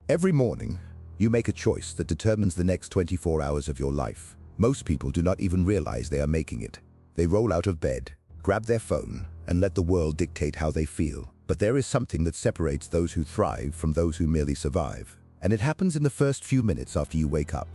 Every morning, you make a choice that determines the next 24 hours of your life. Most people do not even realize they are making it. They roll out of bed, grab their phone, and let the world dictate how they feel. But there is something that separates those who thrive from those who merely survive. And it happens in the first few minutes after you wake up.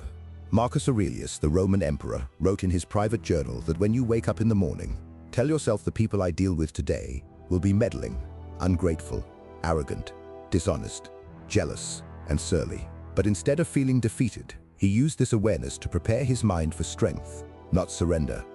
Marcus Aurelius, the Roman emperor, wrote in his private journal that when you wake up in the morning, tell yourself the people I deal with today will be meddling, ungrateful, arrogant, dishonest, jealous, and surly. But instead of feeling defeated, he used this awareness to prepare his mind for strength, not surrender.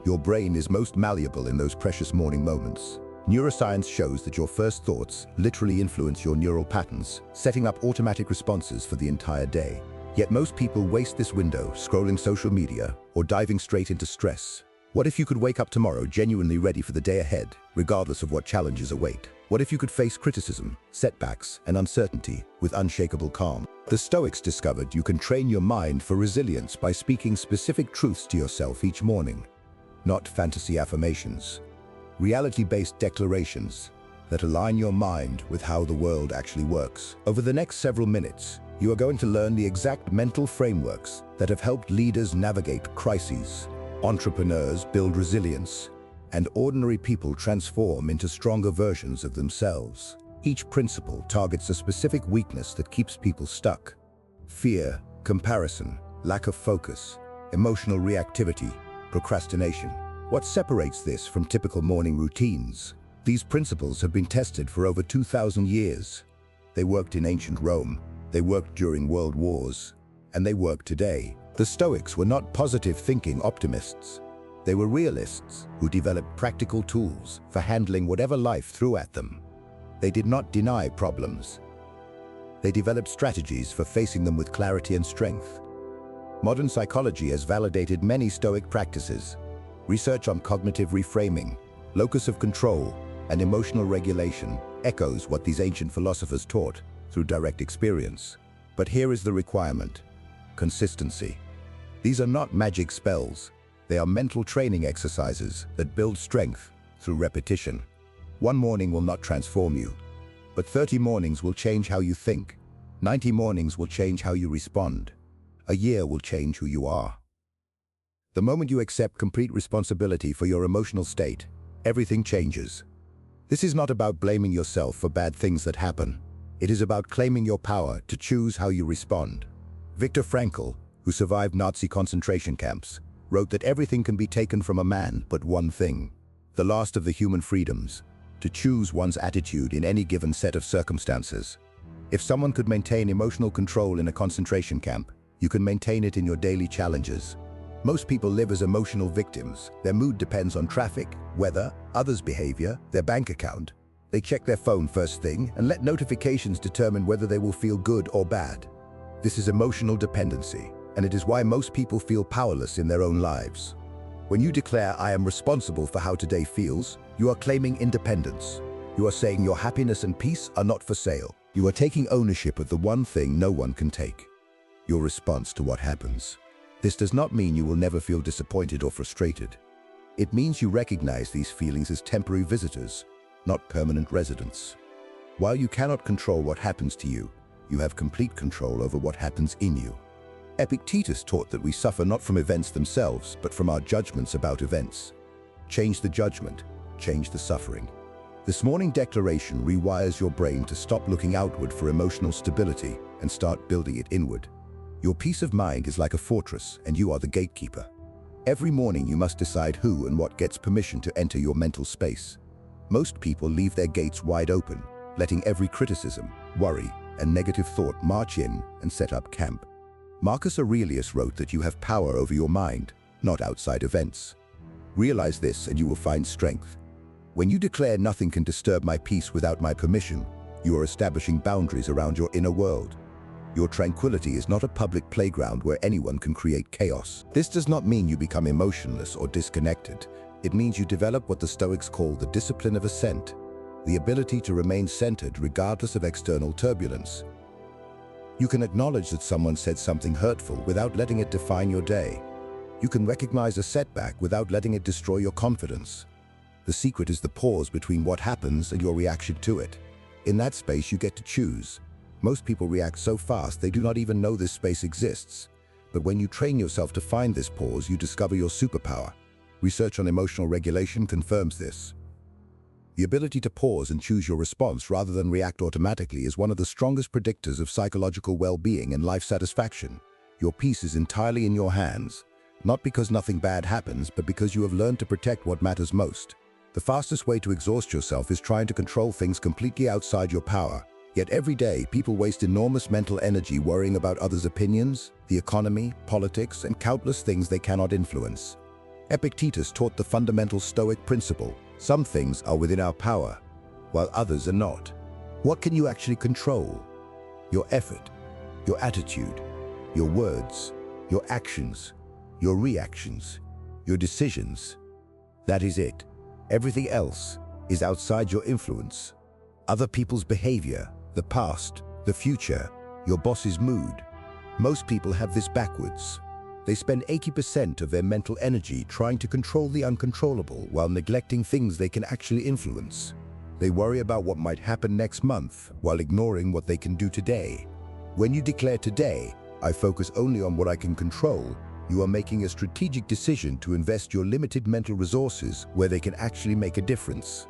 Your brain is most malleable in those precious morning moments. Neuroscience shows that your first thoughts literally influence your neural patterns, setting up automatic responses for the entire day. Yet most people waste this window scrolling social media or diving straight into stress. What if you could wake up tomorrow genuinely ready for the day ahead, regardless of what challenges await? What if you could face criticism, setbacks, and uncertainty with unshakable calm? The Stoics discovered you can train your mind for resilience by speaking specific truths to yourself each morning. Not fantasy affirmations. Reality-based declarations that align your mind with how the world actually works. Over the next several minutes, you are going to learn the exact mental frameworks that have helped leaders navigate crises, entrepreneurs build resilience, and ordinary people transform into stronger versions of themselves. Each principle targets a specific weakness that keeps people stuck. Fear, comparison, lack of focus, emotional reactivity, procrastination. What separates this from typical morning routines? These principles have been tested for over 2,000 years. They worked in ancient Rome, they worked during world wars, and they work today. The Stoics were not positive thinking optimists. They were realists who developed practical tools for handling whatever life threw at them. They did not deny problems. They developed strategies for facing them with clarity and strength. Modern psychology has validated many Stoic practices. Research on cognitive reframing, locus of control, and emotional regulation echoes what these ancient philosophers taught through direct experience. But here is the requirement: consistency. These are not magic spells. They are mental training exercises that build strength through repetition. One morning will not transform you, but 30 mornings will change how you think. 90 mornings will change how you respond. A year will change who you are. The moment you accept complete responsibility for your emotional state, everything changes. This is not about blaming yourself for bad things that happen. It is about claiming your power to choose how you respond. Viktor Frankl, who survived Nazi concentration camps, wrote that everything can be taken from a man but one thing, the last of the human freedoms, to choose one's attitude in any given set of circumstances. If someone could maintain emotional control in a concentration camp, you can maintain it in your daily challenges. Most people live as emotional victims. Their mood depends on traffic, weather, others' behavior, their bank account. They check their phone first thing and let notifications determine whether they will feel good or bad. This is emotional dependency, and it is why most people feel powerless in their own lives. When you declare, "I am responsible for how today feels," you are claiming independence. You are saying your happiness and peace are not for sale. You are taking ownership of the one thing no one can take: your response to what happens. This does not mean you will never feel disappointed or frustrated. It means you recognize these feelings as temporary visitors, not permanent residents. While you cannot control what happens to you, you have complete control over what happens in you. Epictetus taught that we suffer not from events themselves, but from our judgments about events. Change the judgment, change the suffering. This morning declaration rewires your brain to stop looking outward for emotional stability and start building it inward. Your peace of mind is like a fortress, and you are the gatekeeper. Every morning you must decide who and what gets permission to enter your mental space. Most people leave their gates wide open, letting every criticism, worry, and negative thought march in and set up camp. Marcus Aurelius wrote that you have power over your mind, not outside events. Realize this and you will find strength. When you declare nothing can disturb my peace without my permission, you are establishing boundaries around your inner world. Your tranquility is not a public playground where anyone can create chaos. This does not mean you become emotionless or disconnected. It means you develop what the Stoics call the discipline of assent, the ability to remain centered regardless of external turbulence. You can acknowledge that someone said something hurtful without letting it define your day. You can recognize a setback without letting it destroy your confidence. The secret is the pause between what happens and your reaction to it. In that space, you get to choose. Most people react so fast they do not even know this space exists. But when you train yourself to find this pause, you discover your superpower. Research on emotional regulation confirms this. The ability to pause and choose your response rather than react automatically is one of the strongest predictors of psychological well-being and life satisfaction. Your peace is entirely in your hands, not because nothing bad happens, but because you have learned to protect what matters most. The fastest way to exhaust yourself is trying to control things completely outside your power. Yet every day, people waste enormous mental energy worrying about others' opinions, the economy, politics, and countless things they cannot influence. Epictetus taught the fundamental Stoic principle: some things are within our power, while others are not. What can you actually control? Your effort, your attitude, your words, your actions, your reactions, your decisions. That is it. Everything else is outside your influence. Other people's behavior, the past, the future, your boss's mood. Most people have this backwards. They spend 80% of their mental energy trying to control the uncontrollable while neglecting things they can actually influence. They worry about what might happen next month while ignoring what they can do today. When you declare today, "I focus only on what I can control," you are making a strategic decision to invest your limited mental resources where they can actually make a difference.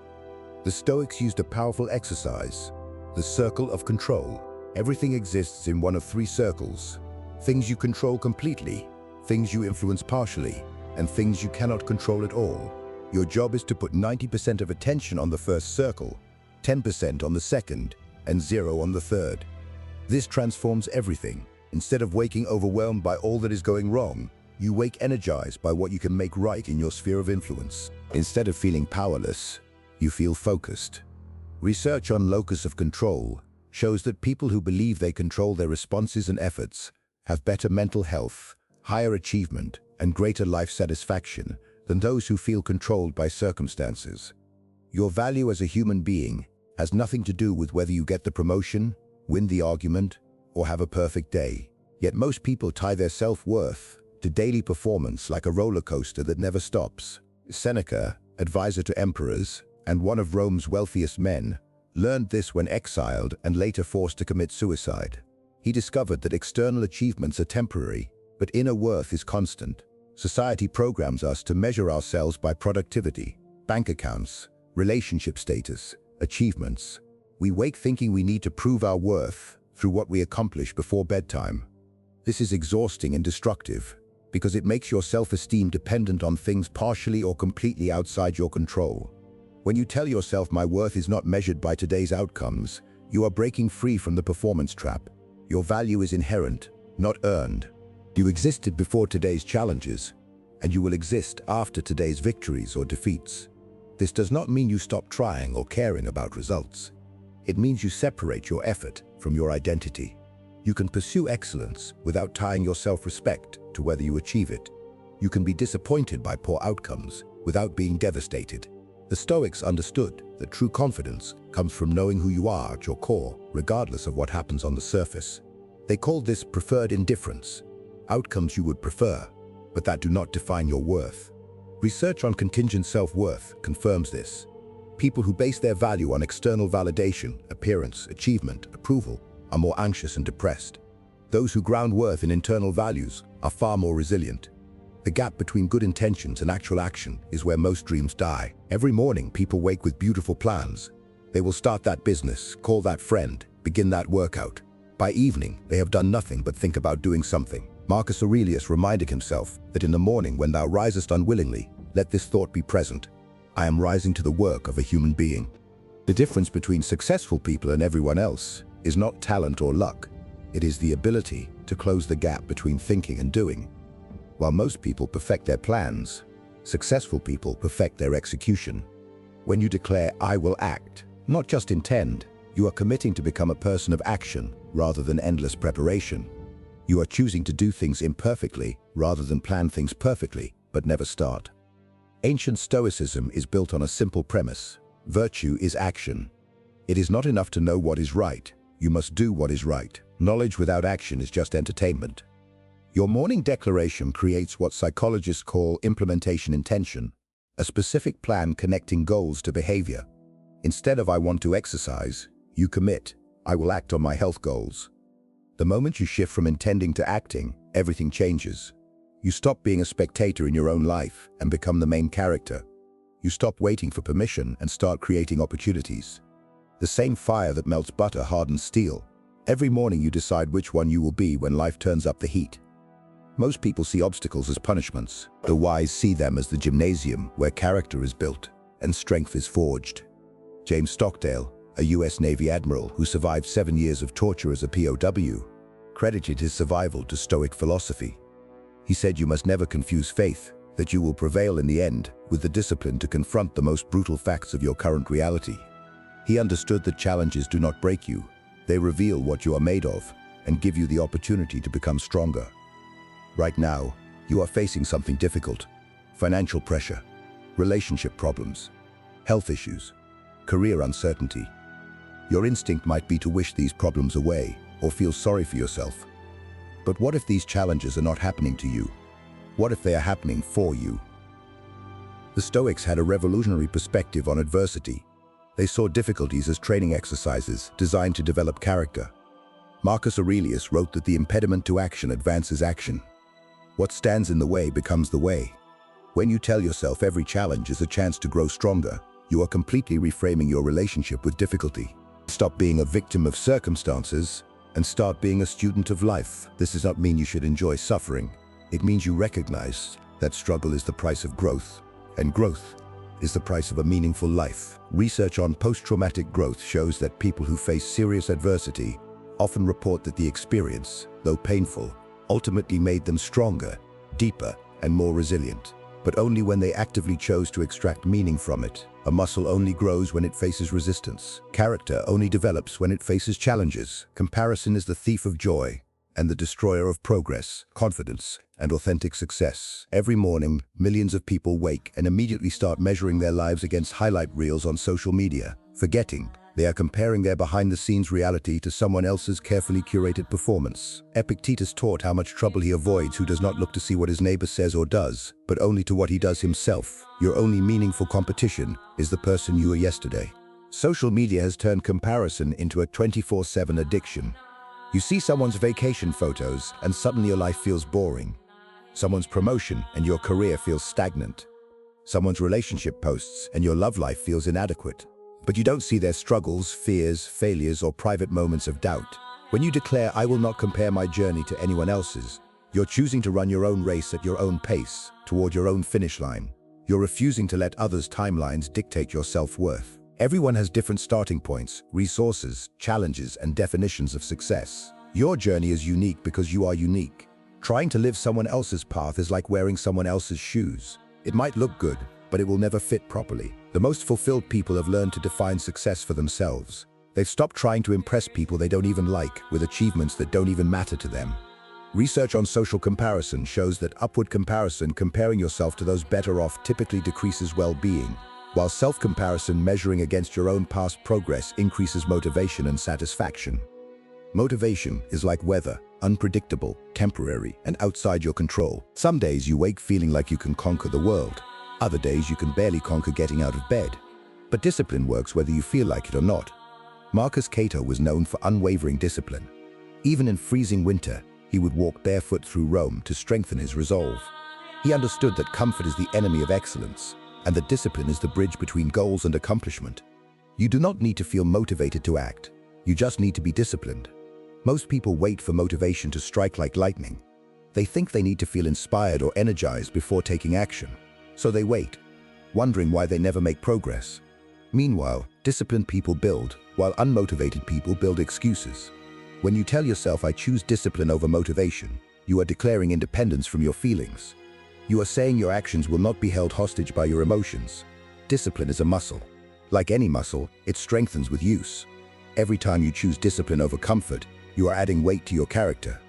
The Stoics used a powerful exercise, the circle of control. Everything exists in one of three circles: things you control completely, things you influence partially, and things you cannot control at all. Your job is to put 90% of attention on the first circle, 10% on the second, and 0 on the third. This transforms everything. Instead of waking overwhelmed by all that is going wrong, you wake energized by what you can make right in your sphere of influence. Instead of feeling powerless, you feel focused. Research on locus of control shows that people who believe they control their responses and efforts have better mental health, higher achievement, and greater life satisfaction than those who feel controlled by circumstances. Your value as a human being has nothing to do with whether you get the promotion, win the argument, or have a perfect day. Yet most people tie their self-worth to daily performance like a roller coaster that never stops. Seneca, advisor to emperors and one of Rome's wealthiest men, learned this when exiled and later forced to commit suicide. He discovered that external achievements are temporary, but inner worth is constant. Society programs us to measure ourselves by productivity, bank accounts, relationship status, achievements. We wake thinking we need to prove our worth through what we accomplish before bedtime. This is exhausting and destructive because it makes your self-esteem dependent on things partially or completely outside your control. When you tell yourself my worth is not measured by today's outcomes, you are breaking free from the performance trap. Your value is inherent, not earned. You existed before today's challenges, and you will exist after today's victories or defeats. This does not mean you stop trying or caring about results. It means you separate your effort from your identity. You can pursue excellence without tying your self-respect to whether you achieve it. You can be disappointed by poor outcomes without being devastated. The Stoics understood that true confidence comes from knowing who you are at your core, regardless of what happens on the surface. They called this preferred indifference. Outcomes you would prefer, but that do not define your worth. Research on contingent self-worth confirms this. People who base their value on external validation, appearance, achievement, approval, are more anxious and depressed. Those who ground worth in internal values are far more resilient. The gap between good intentions and actual action is where most dreams die. Every morning, people wake with beautiful plans. They will start that business, call that friend, begin that workout. By evening, they have done nothing but think about doing something. Marcus Aurelius reminded himself that in the morning when thou risest unwillingly, let this thought be present: I am rising to the work of a human being. The difference between successful people and everyone else is not talent or luck. It is the ability to close the gap between thinking and doing. While most people perfect their plans, successful people perfect their execution. When you declare, I will act, not just intend, you are committing to become a person of action rather than endless preparation. You are choosing to do things imperfectly rather than plan things perfectly, but never start. Ancient Stoicism is built on a simple premise: virtue is action. It is not enough to know what is right. You must do what is right. Knowledge without action is just entertainment. Your morning declaration creates what psychologists call implementation intention, a specific plan connecting goals to behavior. Instead of I want to exercise, you commit, I will act on my health goals. The moment you shift from intending to acting, everything changes. You stop being a spectator in your own life and become the main character. You stop waiting for permission and start creating opportunities. The same fire that melts butter hardens steel. Every morning you decide which one you will be when life turns up the heat. Most people see obstacles as punishments. The wise see them as the gymnasium where character is built and strength is forged. James Stockdale, a US Navy admiral who survived 7 years of torture as a POW, credited his survival to Stoic philosophy. He said you must never confuse faith, that you will prevail in the end, with the discipline to confront the most brutal facts of your current reality. He understood that challenges do not break you. They reveal what you are made of and give you the opportunity to become stronger. Right now, you are facing something difficult: financial pressure, relationship problems, health issues, career uncertainty. Your instinct might be to wish these problems away or feel sorry for yourself. But what if these challenges are not happening to you? What if they are happening for you? The Stoics had a revolutionary perspective on adversity. They saw difficulties as training exercises designed to develop character. Marcus Aurelius wrote that the impediment to action advances action. What stands in the way becomes the way. When you tell yourself every challenge is a chance to grow stronger, you are completely reframing your relationship with difficulty. Stop being a victim of circumstances and start being a student of life. This does not mean you should enjoy suffering. It means you recognize that struggle is the price of growth, and growth is the price of a meaningful life. Research on post-traumatic growth shows that people who face serious adversity often report that the experience, though painful, ultimately made them stronger, deeper, and more resilient. But only when they actively chose to extract meaning from it. A muscle only grows when it faces resistance. Character only develops when it faces challenges. Comparison is the thief of joy and the destroyer of progress, confidence, and authentic success. Every morning, millions of people wake and immediately start measuring their lives against highlight reels on social media, forgetting they are comparing their behind-the-scenes reality to someone else's carefully curated performance. Epictetus taught how much trouble he avoids who does not look to see what his neighbor says or does, but only to what he does himself. Your only meaningful competition is the person you were yesterday. Social media has turned comparison into a 24/7 addiction. You see someone's vacation photos and suddenly your life feels boring. Someone's promotion and your career feels stagnant. Someone's relationship posts and your love life feels inadequate. But you don't see their struggles, fears, failures, or private moments of doubt. When you declare, "I will not compare my journey to anyone else's," you're choosing to run your own race at your own pace, toward your own finish line. You're refusing to let others' timelines dictate your self-worth. Everyone has different starting points, resources, challenges, and definitions of success. Your journey is unique because you are unique. Trying to live someone else's path is like wearing someone else's shoes. It might look good, but it will never fit properly. The most fulfilled people have learned to define success for themselves. They've stopped trying to impress people they don't even like with achievements that don't even matter to them. Research on social comparison shows that upward comparison, comparing yourself to those better off, typically decreases well-being, while self-comparison, measuring against your own past progress, increases motivation and satisfaction. Motivation is like weather, unpredictable, temporary, and outside your control. Some days you wake feeling like you can conquer the world. Other days you can barely conquer getting out of bed. But discipline works whether you feel like it or not. Marcus Cato was known for unwavering discipline. Even in freezing winter, he would walk barefoot through Rome to strengthen his resolve. He understood that comfort is the enemy of excellence, and that discipline is the bridge between goals and accomplishment. You do not need to feel motivated to act. You just need to be disciplined. Most people wait for motivation to strike like lightning. They think they need to feel inspired or energized before taking action. So they wait, wondering why they never make progress. Meanwhile, disciplined people build, while unmotivated people build excuses. When you tell yourself, "I choose discipline over motivation," you are declaring independence from your feelings. You are saying your actions will not be held hostage by your emotions. Discipline is a muscle. Like any muscle, it strengthens with use. Every time you choose discipline over comfort, you are adding weight to your character.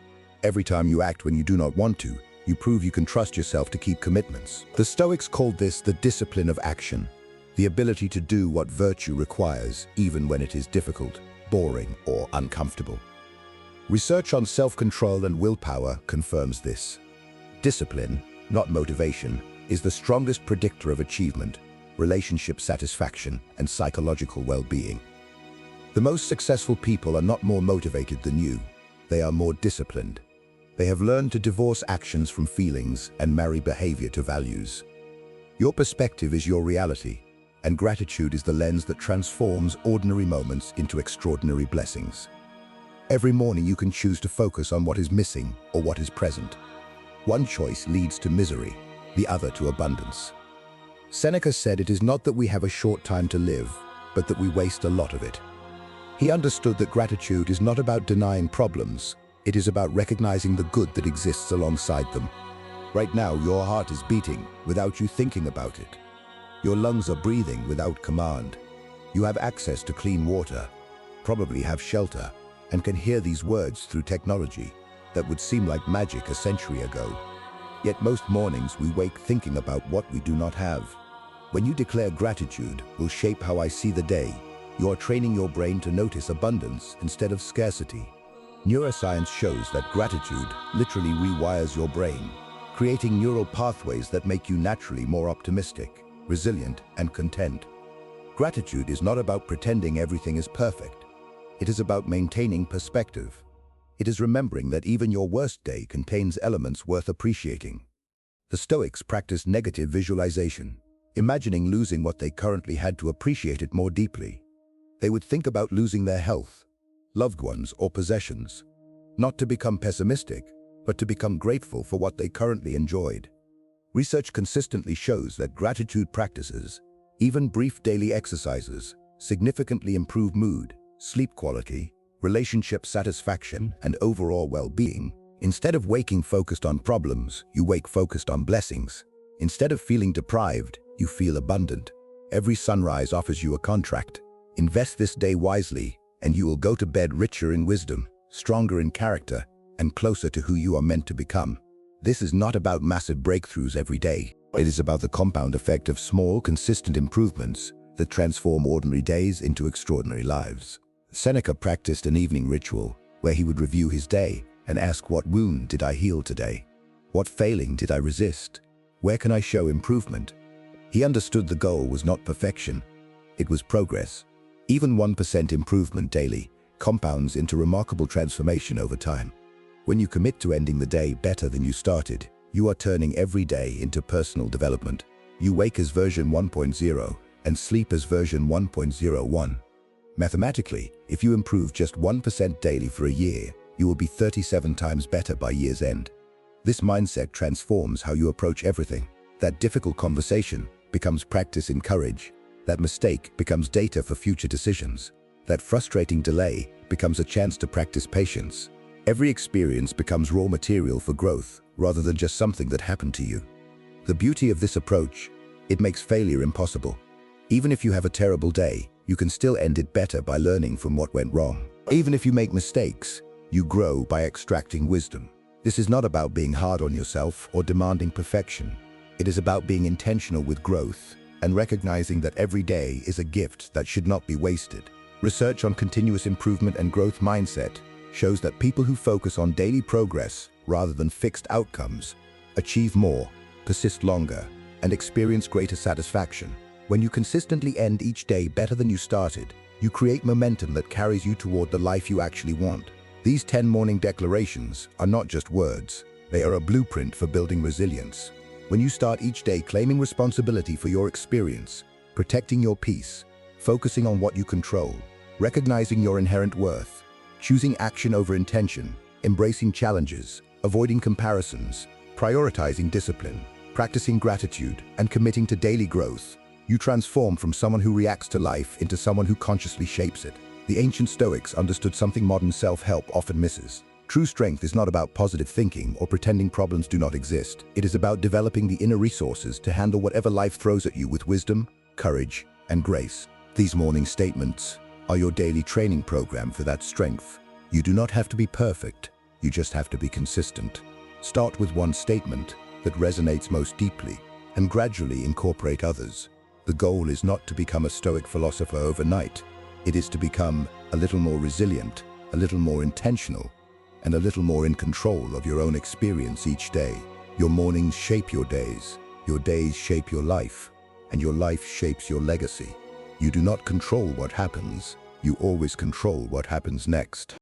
Every time you act when you do not want to, you prove you can trust yourself to keep commitments. The Stoics called this the discipline of action, the ability to do what virtue requires, even when it is difficult, boring, or uncomfortable. Research on self-control and willpower confirms this. Discipline, not motivation, is the strongest predictor of achievement, relationship satisfaction, and psychological well-being. The most successful people are not more motivated than you. They are more disciplined. They have learned to divorce actions from feelings and marry behavior to values. Your perspective is your reality, and gratitude is the lens that transforms ordinary moments into extraordinary blessings. Every morning you can choose to focus on what is missing or what is present. One choice leads to misery, the other to abundance. Seneca said it is not that we have a short time to live, but that we waste a lot of it. He understood that gratitude is not about denying problems, it is about recognizing the good that exists alongside them. Right now, your heart is beating without you thinking about it. Your lungs are breathing without command. You have access to clean water, probably have shelter, and can hear these words through technology that would seem like magic a century ago. Yet most mornings we wake thinking about what we do not have. When you declare gratitude will shape how I see the day, you are training your brain to notice abundance instead of scarcity. Neuroscience shows that gratitude literally rewires your brain, creating neural pathways that make you naturally more optimistic, resilient, and content. Gratitude is not about pretending everything is perfect. It is about maintaining perspective. It is remembering that even your worst day contains elements worth appreciating. The Stoics practiced negative visualization, imagining losing what they currently had to appreciate it more deeply. They would think about losing their health, loved ones, or possessions, not to become pessimistic, but to become grateful for what they currently enjoyed. Research consistently shows that gratitude practices, even brief daily exercises, significantly improve mood, sleep quality, relationship satisfaction, and overall well-being. Instead of waking focused on problems, you wake focused on blessings. Instead of feeling deprived, you feel abundant. Every sunrise offers you a contract. Invest this day wisely, and you will go to bed richer in wisdom, stronger in character, and closer to who you are meant to become. This is not about massive breakthroughs every day. It is about the compound effect of small, consistent improvements that transform ordinary days into extraordinary lives. Seneca practiced an evening ritual where he would review his day and ask, what wound did I heal today? What failing did I resist? Where can I show improvement? He understood the goal was not perfection, it was progress. Even 1% improvement daily compounds into remarkable transformation over time. When you commit to ending the day better than you started, you are turning every day into personal development. You wake as version 1.0 and sleep as version 1.01. Mathematically, if you improve just 1% daily for a year, you will be 37 times better by year's end. This mindset transforms how you approach everything. That difficult conversation becomes practice in courage. That mistake becomes data for future decisions. That frustrating delay becomes a chance to practice patience. Every experience becomes raw material for growth rather than just something that happened to you. The beauty of this approach, it makes failure impossible. Even if you have a terrible day, you can still end it better by learning from what went wrong. Even if you make mistakes, you grow by extracting wisdom. This is not about being hard on yourself or demanding perfection. It is about being intentional with growth and recognizing that every day is a gift that should not be wasted. Research on continuous improvement and growth mindset shows that people who focus on daily progress rather than fixed outcomes achieve more, persist longer, and experience greater satisfaction. When you consistently end each day better than you started, you create momentum that carries you toward the life you actually want. These 10 morning declarations are not just words, they are a blueprint for building resilience. When you start each day claiming responsibility for your experience, protecting your peace, focusing on what you control, recognizing your inherent worth, choosing action over intention, embracing challenges, avoiding comparisons, prioritizing discipline, practicing gratitude, and committing to daily growth, you transform from someone who reacts to life into someone who consciously shapes it. The ancient Stoics understood something modern self-help often misses. True strength is not about positive thinking or pretending problems do not exist. It is about developing the inner resources to handle whatever life throws at you with wisdom, courage, and grace. These morning statements are your daily training program for that strength. You do not have to be perfect, you just have to be consistent. Start with one statement that resonates most deeply and gradually incorporate others. The goal is not to become a Stoic philosopher overnight. It is to become a little more resilient, a little more intentional, and a little more in control of your own experience each day. Your mornings shape your days shape your life, and your life shapes your legacy. You do not control what happens, You always control what happens next.